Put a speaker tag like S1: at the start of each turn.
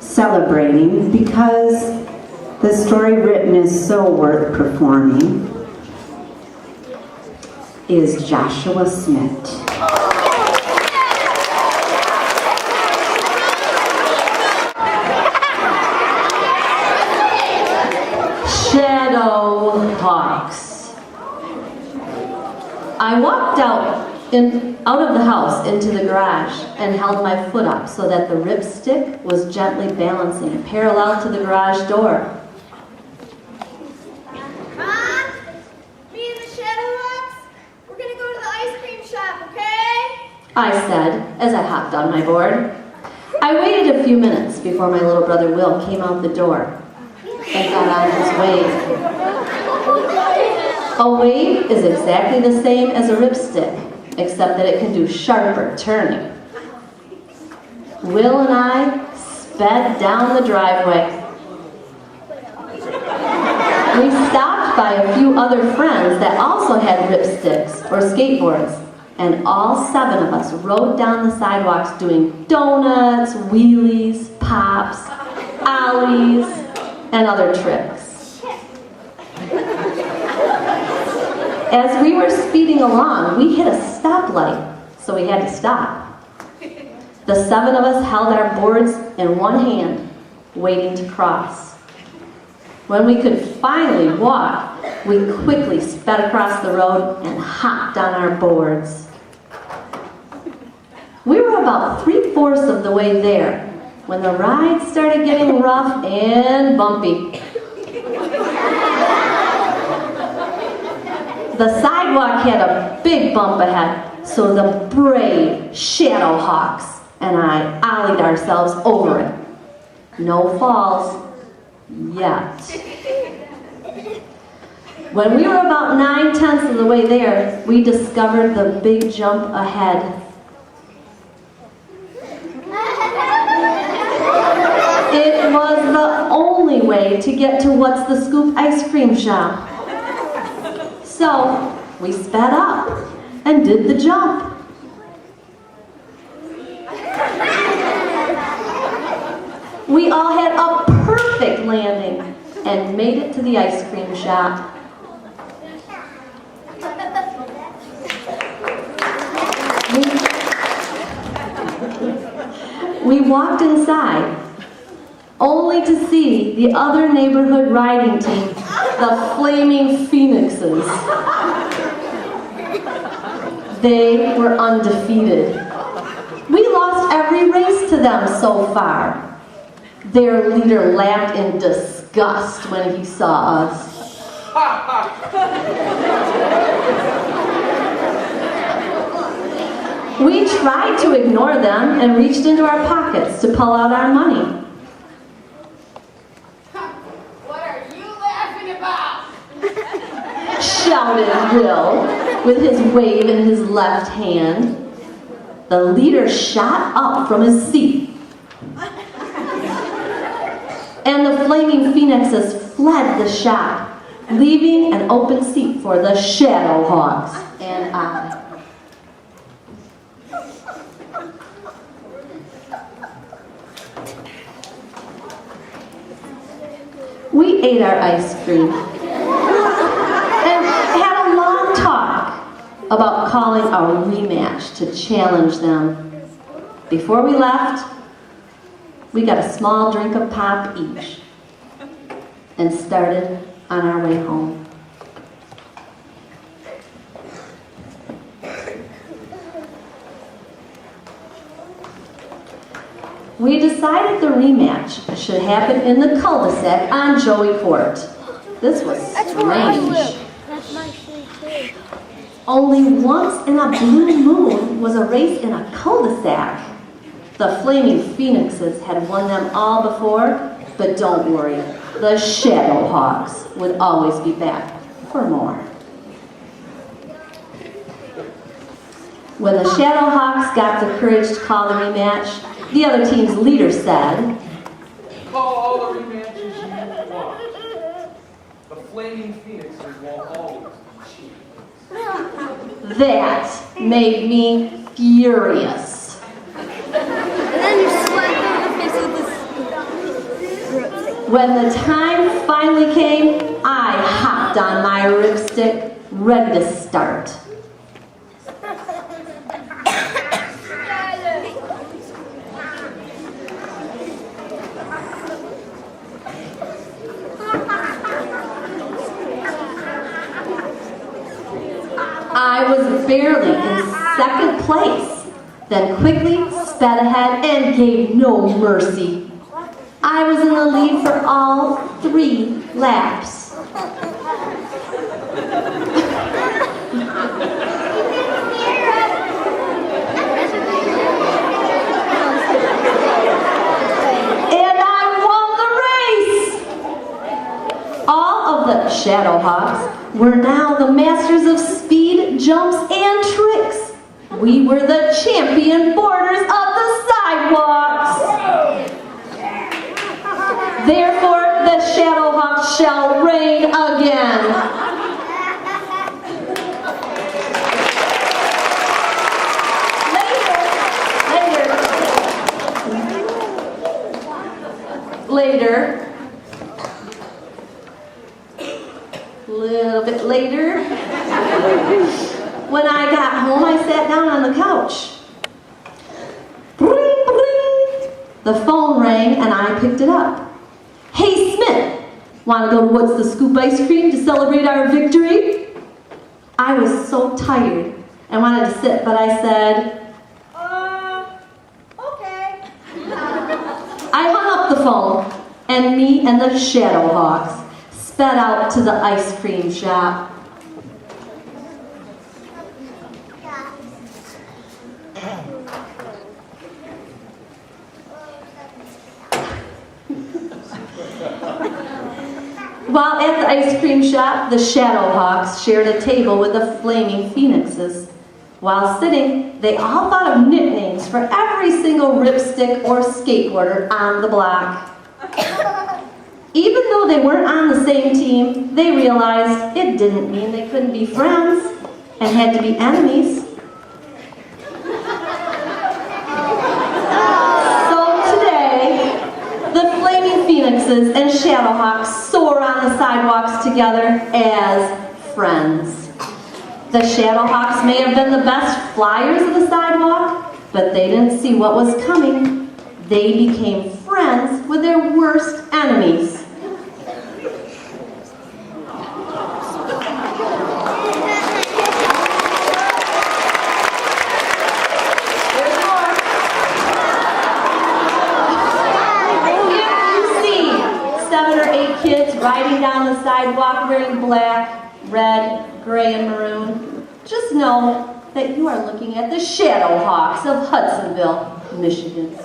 S1: celebrating because the story written is so worth performing is Joshua Smith. Shadow Hawks. I walked out of the house into the garage and held my foot up so that the ripstick was gently balancing parallel to the garage door.
S2: Mom, me and the Shadow Hawks, we're gonna go to the ice cream shop, okay?
S3: I said as I hopped on my board. I waited a few minutes before my little brother Will came out the door and got on his wave. A wave is exactly the same as a ripstick, except that it can do sharper turning. Will and I sped down the driveway. We stopped by a few other friends that also had ripsticks or skateboards, and all 7 of us rode down the sidewalks doing donuts, wheelies, pops, ollies, and other tricks. As we were speeding along, we hit a stoplight, so we had to stop. The 7 of us held our boards in one hand, waiting to cross. When we could finally walk, we quickly sped across the road and hopped on our boards. We were about 3/4 of the way there when the ride started getting rough and bumpy. The sidewalk had a big bump ahead, so the brave Shadow Hawks and I ollied ourselves over it. No falls yet. When we were about 9/10 of the way there, we discovered the big jump ahead. It was the only way to get to What's the Scoop ice cream shop. So we sped up and did the jump. We all had a perfect landing and made it to the ice cream shop. We walked inside, only to see the other neighborhood riding team, the Flaming Phoenixes. They were undefeated. We lost every race to them so far. Their leader laughed in disgust when he saw us. We tried to ignore them and reached into our pockets to pull out our money.
S2: What are you laughing about?
S3: Shouted Will with his wave in his left hand. The leader shot up from his seat. And the Flaming Phoenixes fled the shop, leaving an open seat for the Shadow Hawks and I. We ate our ice cream and had a long talk about calling a rematch to challenge them. Before we left, we got a small drink of pop each and started on our way home. We decided the rematch should happen in the cul-de-sac on Joey Court. This was strange.
S2: That's my street too.
S3: Only once in a blue moon was a race in a cul-de-sac. The Flaming Phoenixes had won them all before, but don't worry, the Shadow Hawks would always be back for more. When the Shadow Hawks got the courage to call the rematch, the other team's leader said,
S4: "Call all the rematches you want. The Flaming Phoenixes will always be cheap."
S3: That made me furious.
S2: And then you slap him in the face with this.
S3: When the time finally came, I hopped on my ripstick, ready to start. I was barely in second place, then quickly sped ahead and gave no mercy. I was in the lead for all 3 laps. And I won the race! All of the Shadowhawks were now the masters of speed, jumps, and tricks. We were the champion boarders of the sidewalks. Therefore, the Shadowhawks shall reign again. Later, a little bit later, when I got home, I sat down on the couch. Bring, bring. The phone rang and I picked it up. Hey, Smith, want to go to What's the Scoop Ice Cream to celebrate our victory? I was so tired and wanted to sit, but I said,
S2: Okay.
S3: I hung up the phone, and me and the Shadowhawks sped out to the ice cream shop. While at the ice cream shop, the Shadowhawks shared a table with the Flaming Phoenixes. While sitting, they all thought of nicknames for every single ripstick or skateboarder on the block. Even though they weren't on the same team, they realized it didn't mean they couldn't be friends and had to be enemies. So today, the Flaming Phoenixes and Shadowhawks soar on the sidewalks together as friends. The Shadowhawks may have been the best flyers of the sidewalk, but they didn't see what was coming. They became friends with their worst enemies. Kids riding down the sidewalk wearing black, red, gray, and maroon, just know that you are looking at the Shadowhawks of Hudsonville, Michigan.